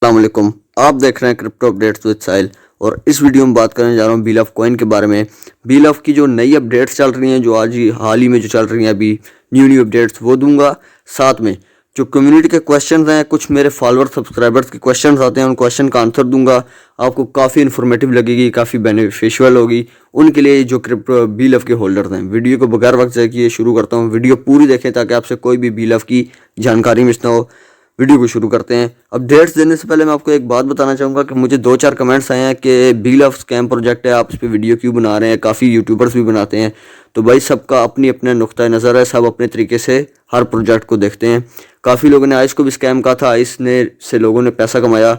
अस्सलाम वालेकुम। आप देख रहे हैं क्रिप्टो अपडेट्स विद साहिल और इस वीडियो में बात करने जा रहा हूँ बीलफ कॉइन के बारे में। बीलफ की जो नई अपडेट्स चल रही हैं, जो आज ही हाल ही में जो चल रही हैं अभी न्यू अपडेट्स, वो दूंगा। साथ में जो कम्युनिटी के क्वेश्चंस हैं, कुछ मेरे फॉलोअर सब्सक्राइबर्स के क्वेश्चंस आते हैं, उन क्वेश्चन का आंसर दूंगा। आपको काफ़ी इन्फॉर्मेटिव लगेगी, काफ़ी बेनिफिशियल होगी उनके लिए जो क्रिप्टो बीलफ के होल्डर्स हैं। वीडियो को बगैर वक्त जाए किए शुरू करता हूँ। वीडियो पूरी देखें ताकि आपसे कोई भी बीलफ की जानकारी मिस ना हो। वीडियो को शुरू करते हैं। अपडेट्स देने से पहले मैं आपको एक बात बताना चाहूँगा कि मुझे 2-4 कमेंट्स आए हैं कि बीलफ स्कैम प्रोजेक्ट है, आप इस पर वीडियो क्यों बना रहे हैं। काफ़ी यूट्यूबर्स भी बनाते हैं। तो भाई सबका अपनी अपने नुक्ता नज़र है, सब अपने तरीके से हर प्रोजेक्ट को देखते हैं। काफ़ी लोगों ने आइस को भी स्कैम कहा था, आइस ने से लोगों ने पैसा कमाया।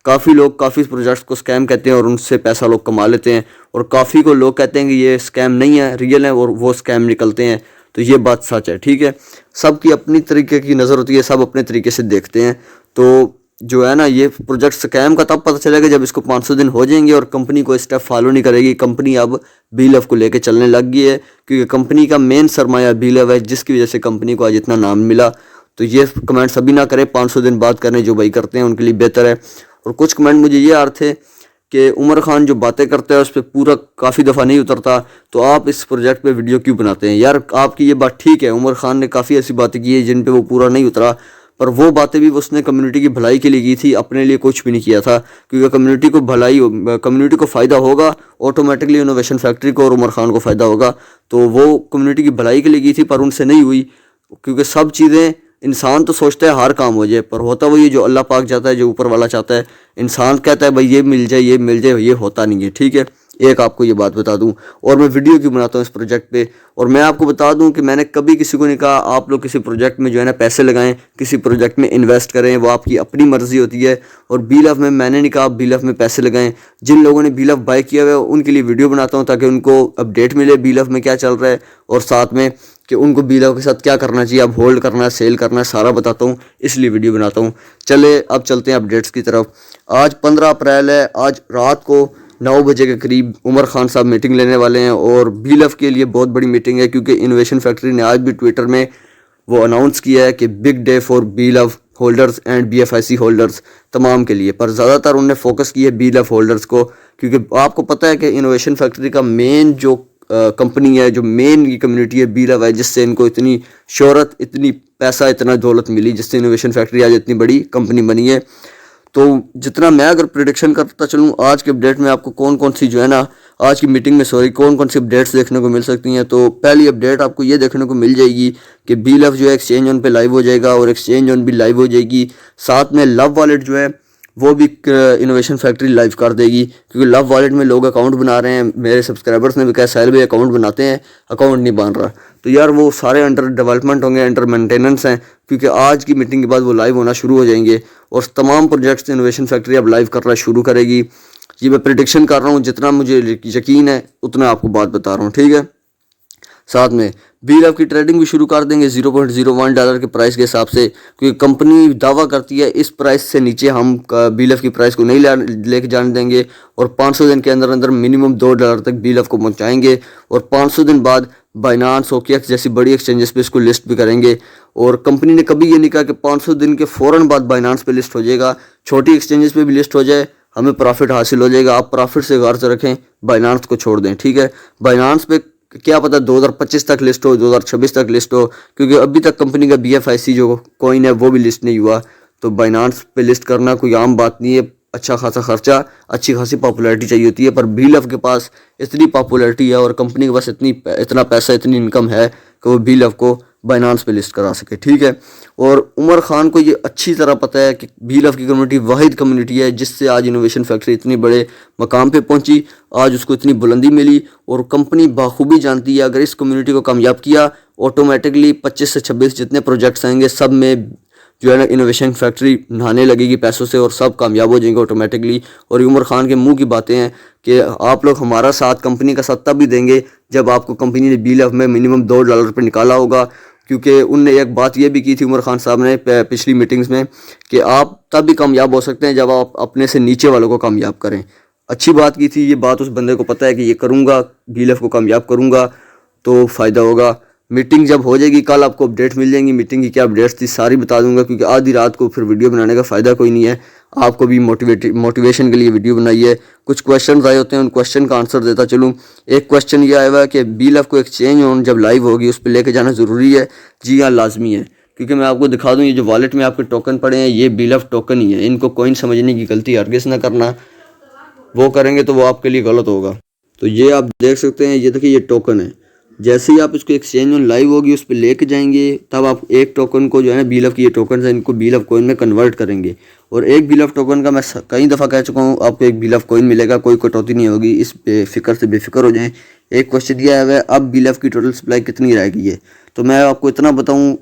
काफ़ी लोग काफ़ी प्रोजेक्ट्स को स्कैम कहते हैं और उनसे पैसा लोग कमा लेते हैं, और काफ़ी को लोग कहते हैं कि ये स्कैम नहीं है, रियल है, और वो स्कैम निकलते हैं। तो ये बात सच है, ठीक है। सबकी अपनी तरीके की नज़र होती है, सब अपने तरीके से देखते हैं। तो जो है ना, ये प्रोजेक्ट स्कैम का तब पता चलेगा जब इसको 500 दिन हो जाएंगे और कंपनी को स्टेप फॉलो नहीं करेगी। कंपनी अब बीलफ को लेके चलने लग गई है, क्योंकि कंपनी का मेन सरमाया बीलफ है, जिसकी वजह से कंपनी को आज इतना नाम मिला। तो ये कमेंट सभी ना करें, 500 दिन बाद करें, जो भाई करते हैं उनके लिए बेहतर है। और कुछ कमेंट मुझे ये आ रहे थे कि उमर खान जो बातें करता है उस पर पूरा काफ़ी दफ़ा नहीं उतरता, तो आप इस प्रोजेक्ट पे वीडियो क्यों बनाते हैं। यार आपकी ये बात ठीक है, उमर खान ने काफ़ी ऐसी बातें की है जिन पे वो पूरा नहीं उतरा, पर वो बातें भी उसने कम्युनिटी की भलाई के लिए की थी, अपने लिए कुछ भी नहीं किया था। क्योंकि कम्युनिटी को फ़ायदा होगा, ऑटोमेटिकली इनोवेशन फैक्ट्री को और उमर खान को फ़ायदा होगा। तो वो कम्युनिटी की भलाई के लिए की थी, पर उनसे नहीं हुई। क्योंकि सब चीज़ें इंसान तो सोचता है हर काम हो जाए, पर होता वही जो अल्लाह पाक चाहता है, जो ऊपर वाला चाहता है। इंसान कहता है भाई ये मिल जाए, ये मिल जाए, ये होता नहीं है, ठीक है। एक आपको ये बात बता दूं, और मैं वीडियो क्यों बनाता हूँ इस प्रोजेक्ट पे। और मैं आपको बता दूं कि मैंने कभी किसी को नहीं कहा आप लोग किसी प्रोजेक्ट में जो है ना पैसे लगाएं, किसी प्रोजेक्ट में इन्वेस्ट करें, वो आपकी अपनी मर्जी होती है। और बीलफ में मैंने नहीं कहा आप बीलफ में पैसे लगाएं। जिन लोगों ने बीलफ बाय किया हुआ है उनके लिए वीडियो बनाता हूँ, ताकि उनको अपडेट मिले बीलफ में क्या चल रहा है, और साथ में कि उनको बीलफ के साथ क्या करना चाहिए, अब होल्ड करना है, सेल करना है, सारा बताता हूँ, इसलिए वीडियो बनाता हूँ। चले अब चलते हैं अपडेट्स की तरफ। आज 15 अप्रैल है। आज रात को 9 बजे के करीब उमर खान साहब मीटिंग लेने वाले हैं, और बीलफ के लिए बहुत बड़ी मीटिंग है, क्योंकि इनोवेशन फैक्ट्री ने आज भी ट्विटर में वो अनाउंस किया है कि big day for belief holders and BFIC holders, तमाम के लिए। पर ज़्यादातर उन्होंने फोकस किया है बीलफ होल्डर्स को, क्योंकि आपको पता है कि इनोवेशन फैक्ट्री का मेन जो कंपनी है, जो मेन की कम्युनिटी है, बीलफ है, जिससे इनको इतनी शोहरत, इतनी पैसा, इतना दौलत मिली, जिससे इनोवेशन फैक्ट्री आज इतनी बड़ी कंपनी बनी है। तो जितना मैं अगर प्रिडिक्शन करता चलूँ आज के अपडेट में, आपको कौन कौन सी जो है ना आज की मीटिंग में कौन कौन सी अपडेट्स देखने को मिल सकती हैं। तो पहली अपडेट आपको ये देखने को मिल जाएगी कि बीलफ जो है एक्सचेंज ऑन पे लाइव हो जाएगा, और एक्सचेंज ऑन भी लाइव हो जाएगी। साथ में लव वॉलेट जो है वो भी इनोवेशन फैक्ट्री लाइव कर देगी, क्योंकि लव वॉलेट में लोग अकाउंट बना रहे हैं। मेरे सब्सक्राइबर्स ने भी कहा साहिल भाई अकाउंट बनाते हैं, अकाउंट नहीं बन रहा। तो यार वो सारे अंडर डेवलपमेंट होंगे, अंडर मेंटेनेंस हैं, क्योंकि आज की मीटिंग के बाद वो लाइव होना शुरू हो जाएंगे, और तमाम प्रोजेक्ट्स इनोवेशन फैक्ट्री अब लाइव करना शुरू करेगी। ये मैं प्रिडिक्शन कर रहा हूँ, जितना मुझे यकीन है उतना आपको बात बता रहा हूँ, ठीक है। साथ में बीलफ की ट्रेडिंग भी शुरू कर देंगे $0.01 के प्राइस के हिसाब से, क्योंकि कंपनी दावा करती है इस प्राइस से नीचे हम बीलफ की प्राइस को नहीं लेके जाने देंगे, और 500 दिन के अंदर अंदर मिनिमम $2 तक बीलफ को पहुंचाएंगे, और 500 दिन बाद बाइनांस, OKX जैसी बड़ी एक्सचेंजेस पे इसको लिस्ट भी करेंगे। और कंपनी ने कभी ये नहीं कहा कि 500 दिन के फ़ौरन बाद बाइनांस पे लिस्ट हो जाएगा। छोटी एक्सचेंजेस पे भी लिस्ट हो जाए, हमें प्रॉफिट हासिल हो जाएगा। आप प्रॉफिट से गर्ज रखें, बाइनांस को छोड़ दें, ठीक है। बाइनांस पे क्या पता 2025 तक लिस्ट हो, 2026 तक लिस्ट हो, क्योंकि अभी तक कंपनी का BFIC जो कॉइन है वो भी लिस्ट नहीं हुआ। तो बाइनांस पे लिस्ट करना कोई आम बात नहीं है, अच्छा खासा खर्चा, अच्छी खासी पॉपुलैरिटी चाहिए होती है। पर बीलफ के पास इतनी पॉपुलैरिटी है, और कंपनी के पास इतना पैसा, इतनी इनकम है कि वो बीलफ को बाइनांस पे लिस्ट करा सके, ठीक है। और उमर खान को ये अच्छी तरह पता है कि बीलफ की कम्युनिटी वाहिद कम्युनिटी है जिससे आज इनोवेशन फैक्ट्री इतनी बड़े मकाम पे पहुंची, आज उसको इतनी बुलंदी मिली। और कंपनी बाखूबी जानती है अगर इस कम्युनिटी को कामयाब किया, ऑटोमेटिकली 25 से 26 जितने प्रोजेक्ट्स आएंगे सब में जो है ना इनोवेशन फैक्ट्री नहाने लगेगी पैसों से, और सब कामयाब हो जाएंगे ऑटोमेटिकली। और उमर खान के मुंह की बातें हैं कि आप लोग हमारा साथ, कंपनी का साथ तब भी देंगे जब आपको कंपनी ने बीलफ में मिनिमम $2 पे निकाला होगा। क्योंकि उनने एक बात ये भी की थी उमर खान साहब ने पिछली मीटिंग्स में, कि आप तब भी कामयाब हो सकते हैं जब आप अपने से नीचे वालों को कामयाब करें। अच्छी बात की थी, ये बात उस बंदे को पता है कि ये करूँगा, बीलफ को कामयाब करूँगा तो फ़ायदा होगा। मीटिंग जब हो जाएगी कल आपको अपडेट मिल जाएंगी, मीटिंग की क्या अपडेट्स थी सारी बता दूंगा, क्योंकि आधी रात को फिर वीडियो बनाने का फ़ायदा कोई नहीं है। आपको भी मोटिवेशन के लिए वीडियो बनाई है। कुछ क्वेश्चन आए होते हैं, उन क्वेश्चन का आंसर देता चलूँ। एक क्वेश्चन ये आया हुआ है कि BLF को एक्सचेंज ऑन जब लाइव होगी उस पर लेके जाना ज़रूरी है। जी हाँ, लाजमी है, क्योंकि मैं आपको दिखा दूँ, ये जो वॉलेट में आपके टोकन पड़े हैं ये BLF टोकन ही है। इनको कॉइन समझने की गलती हरगिज़ ना करना, वो करेंगे तो वो आपके लिए गलत होगा। तो ये आप देख सकते हैं, ये देखिए ये टोकन है। जैसे ही आप इसको एक्सचेंज ऑन लाइव होगी उस पर लेके जाएंगे, तब आप एक टोकन को जो है ना, BLF की ये टोकन है, इनको BLF कॉइन में कन्वर्ट करेंगे। और एक BLF टोकन का मैं कई दफ़ा कह चुका हूँ, आपको एक BLF कॉइन मिलेगा, कोई कटौती नहीं होगी। इस फिक्र से बेफिक्र हो जाएं। एक क्वेश्चन दिया है अब BLF की टोटल सप्लाई कितनी रह गई है, तो मैं आपको इतना बताऊँ,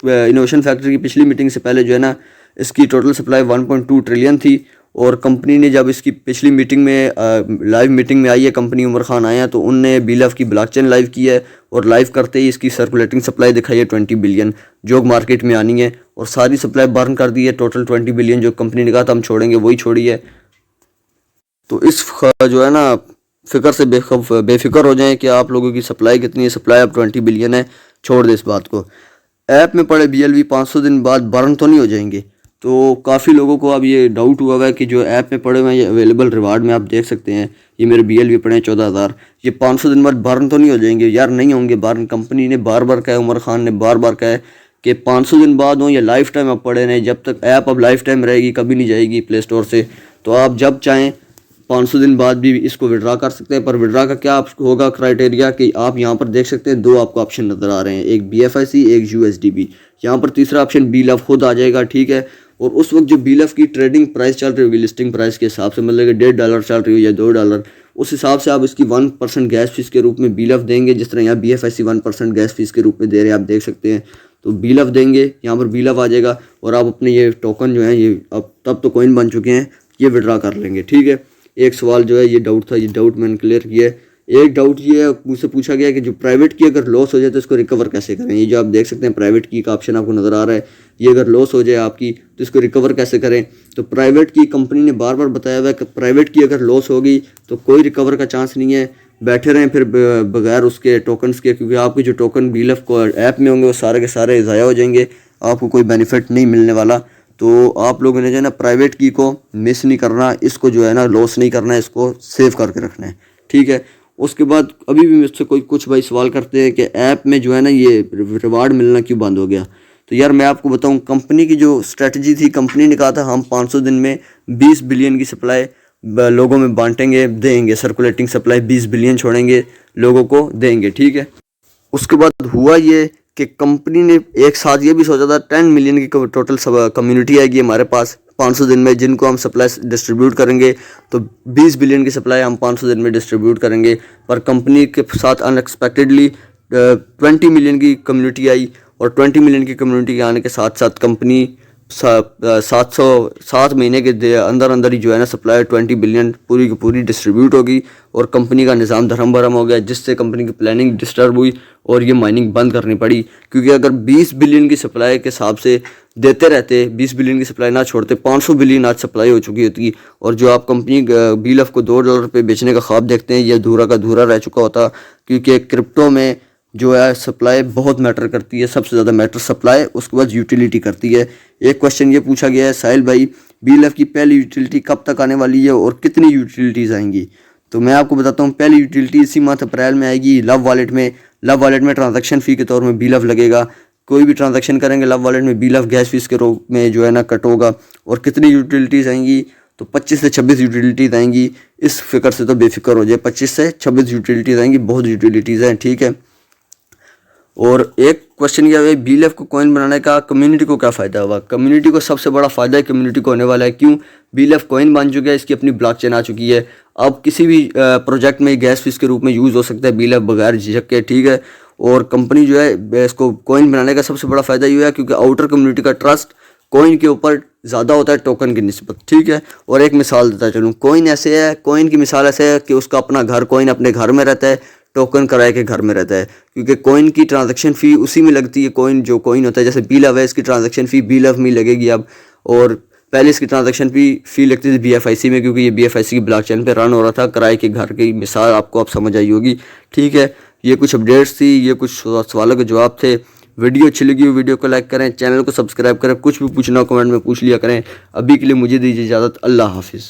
इनोवेशन फैक्ट्री की पिछली मीटिंग से पहले जो है ना, इसकी टोटल सप्लाई 1.2 ट्रिलियन थी। और कंपनी ने जब इसकी पिछली मीटिंग में लाइव मीटिंग में आई है, कंपनी उमर खान आए हैं, तो उनने BLF की ब्लॉकचेन लाइव की है। और लाइव करते ही इसकी सर्कुलेटिंग सप्लाई दिखाई है 20 बिलियन, जो मार्केट में आनी है। और सारी सप्लाई बर्न कर दी है। टोटल 20 बिलियन जो कंपनी ने कहा था हम छोड़ेंगे, वही छोड़ी है। तो इस जो है ना, फिक्र से बेफिक्र हो जाएं कि आप लोगों की सप्लाई कितनी है। सप्लाई अब 20 बिलियन है, छोड़ दे इस बात को। ऐप में पड़े BLV 500 दिन बाद बर्न तो नहीं हो जाएंगे। तो काफ़ी लोगों को अब ये डाउट हुआ है कि जो ऐप में पड़े हुए हैं ये अवेलेबल रिवार्ड में आप देख सकते हैं, ये मेरे BLV पड़े हैं 14,000, ये 500 दिन बाद बर्न तो नहीं हो जाएंगे। यार नहीं होंगे बर्न। कंपनी ने बार बार कहा है, उमर खान ने बार बार कहा है कि 500 दिन बाद हों या लाइफ टाइम आप पड़े रहें। जब तक ऐप अब लाइफ टाइम रहेगी, कभी नहीं जाएगी प्ले स्टोर से। तो आप जब चाहें 500 दिन बाद भी इसको विड्रा कर सकते हैं। पर विड्रा का क्या होगा क्राइटेरिया, कि आप यहाँ पर देख सकते हैं 2 आपको ऑप्शन नज़र आ रहे हैं, एक BFIC, एक USDB। यहाँ पर तीसरा ऑप्शन BLF खुद आ जाएगा, ठीक है। और उस वक्त जो BLF की ट्रेडिंग प्राइस चल रही होगी, लिस्टिंग प्राइस के हिसाब से, मतलब कि $1.5 चल रही हो या $2, उस हिसाब से आप इसकी 1% गैस फीस के रूप में BLF देंगे। जिस तरह यहाँ BFIC 1% गैस फीस के रूप में दे रहे हैं, आप देख सकते हैं। तो BLF देंगे, यहाँ पर BLF आ जाएगा और आप अपने ये टोकन जो है, ये अब तब तो कॉइन बन चुके हैं, ये विड्रा कर लेंगे, ठीक है। एक सवाल जो है ये डाउट था, ये डाउट मैंने क्लियर किया है। एक डाउट ये है, मुझसे पूछा गया कि जो प्राइवेट की अगर लॉस हो जाए तो इसको रिकवर कैसे करें। ये जो आप देख सकते हैं प्राइवेट की का ऑप्शन आपको नज़र आ रहा है, ये अगर लॉस हो जाए आपकी तो इसको रिकवर कैसे करें। तो प्राइवेट की कंपनी ने बार बार बताया हुआ है कि प्राइवेट की अगर लॉस होगी तो कोई रिकवर का चांस नहीं है, बैठे रहें फिर बगैर उसके टोकन्स के, क्योंकि आपके जो टोकन BLF को ऐप में होंगे वो सारे के सारे ज़ाया हो जाएंगे, आपको कोई बेनिफिट नहीं मिलने वाला। तो आप लोगों ने जो है ना प्राइवेट की को मिस नहीं करना, इसको जो है ना लॉस नहीं करना है, इसको सेव करके रखना है, ठीक है। उसके बाद अभी भी मुझसे कुछ भाई सवाल करते हैं कि ऐप में जो है ना ये रिवार्ड मिलना क्यों बंद हो गया। तो यार मैं आपको बताऊं, कंपनी की जो स्ट्रेटजी थी, कंपनी ने कहा था हम 500 दिन में 20 बिलियन की सप्लाई लोगों में बांटेंगे, देंगे। सर्कुलेटिंग सप्लाई 20 बिलियन छोड़ेंगे, लोगों को देंगे, ठीक है। उसके बाद हुआ ये कि कंपनी ने एक साथ ये भी सोचा था 10 मिलियन की टोटल कम्युनिटी आएगी हमारे पास 500 दिन में, जिनको हम सप्लाई डिस्ट्रीब्यूट करेंगे। तो 20 बिलियन की सप्लाई हम 500 दिन में डिस्ट्रीब्यूट करेंगे। पर कंपनी के साथ अनएक्सपेक्टेडली 20 मिलियन की कम्युनिटी आई, और 20 मिलियन की कम्युनिटी के आने के साथ साथ कंपनी 7 महीने के अंदर अंदर ही जो है ना सप्लाई 20 बिलियन पूरी की पूरी डिस्ट्रीब्यूट होगी, और कंपनी का निज़ाम धर्म भरम हो गया, जिससे कंपनी की प्लानिंग डिस्टर्ब हुई और ये माइनिंग बंद करनी पड़ी। क्योंकि अगर 20 बिलियन की सप्लाई के हिसाब से देते रहते, 20 बिलियन की सप्लाई ना छोड़ते, 500 बिलियन आज सप्लाई हो चुकी होती। और जो आप कंपनी BLF को $2 पे बेचने का ख्वाब देखते हैं, ये अधूरा का अधूरा रह चुका होता। क्योंकि क्रिप्टो में जो है सप्लाई बहुत मैटर करती है, सबसे ज़्यादा मैटर सप्लाई, उसके बाद यूटिलिटी करती है। एक क्वेश्चन ये पूछा गया है, साहिल भाई BLF की पहली यूटिलिटी कब तक आने वाली है और कितनी यूटिलिटीज़ आएंगी। तो मैं आपको बताता हूँ, पहली यूटिलिटी इसी माह अप्रैल में आएगी लव वॉलेट में। लव वॉलेट में ट्रांजैक्शन फ़ी के तौर में BLF लगेगा। कोई भी ट्रांजैक्शन करेंगे लव वॉलेट में BLF गैस फीस के रूप में जो है ना कट होगा। और कितनी यूटिलिटीज़ आएंगी, तो 25 से 26 यूटिलिटीज़ आएंगी। इस फिक्र से तो बेफिक्र हो जाए, 25 से 26 यूटिलिटीज़ आएंगी, बहुत यूटिलिटीज़ हैं, ठीक है। और एक क्वेश्चन ये है, BLF को कॉइन बनाने का कम्युनिटी को क्या फ़ायदा हुआ। कम्युनिटी को सबसे बड़ा फ़ायदा है कम्युनिटी को होने वाला है। क्यों, BLF कॉइन बन चुका है, इसकी अपनी ब्लॉकचेन आ चुकी है। अब किसी भी प्रोजेक्ट में गैस फीस के रूप में यूज़ हो सकता है BLF बगैर झिझक के, ठीक है। और कंपनी जो है इसको कॉइन बनाने का सबसे बड़ा फ़ायदा ये है क्योंकि आउटर कम्युनिटी का ट्रस्ट कॉइन के ऊपर ज़्यादा होता है टोकन की निस्बत, ठीक है। और एक मिसाल देता चलूँ, कॉइन ऐसे है, कॉइन की मिसाल ऐसे है कि उसका अपना घर, कॉइन अपने घर में रहता है, टोकन किराए के घर में रहता है। क्योंकि कॉइन की ट्रांजैक्शन फ़ी उसी में लगती है। कॉइन जो कॉइन होता है, जैसे BLF है, इसकी ट्रांजैक्शन फ़ी BLF में लगेगी अब। और पहले इसकी ट्रांजैक्शन फ़ी लगती थी BFIC में, क्योंकि ये BFIC की ब्लॉकचेन पे रन हो रहा था। किराए के घर की मिसाल आपको अब समझ आई होगी, ठीक है। ये कुछ अपडेट्स थी, ये कुछ सवालों के जवाब थे। वीडियो अच्छी लगी हो वीडियो को लाइक करें, चैनल को सब्सक्राइब करें, कुछ भी पूछना हो कमेंट में पूछ लिया करें। अभी के लिए मुझे दीजिए इजाज़त, अल्लाह हाफिज़।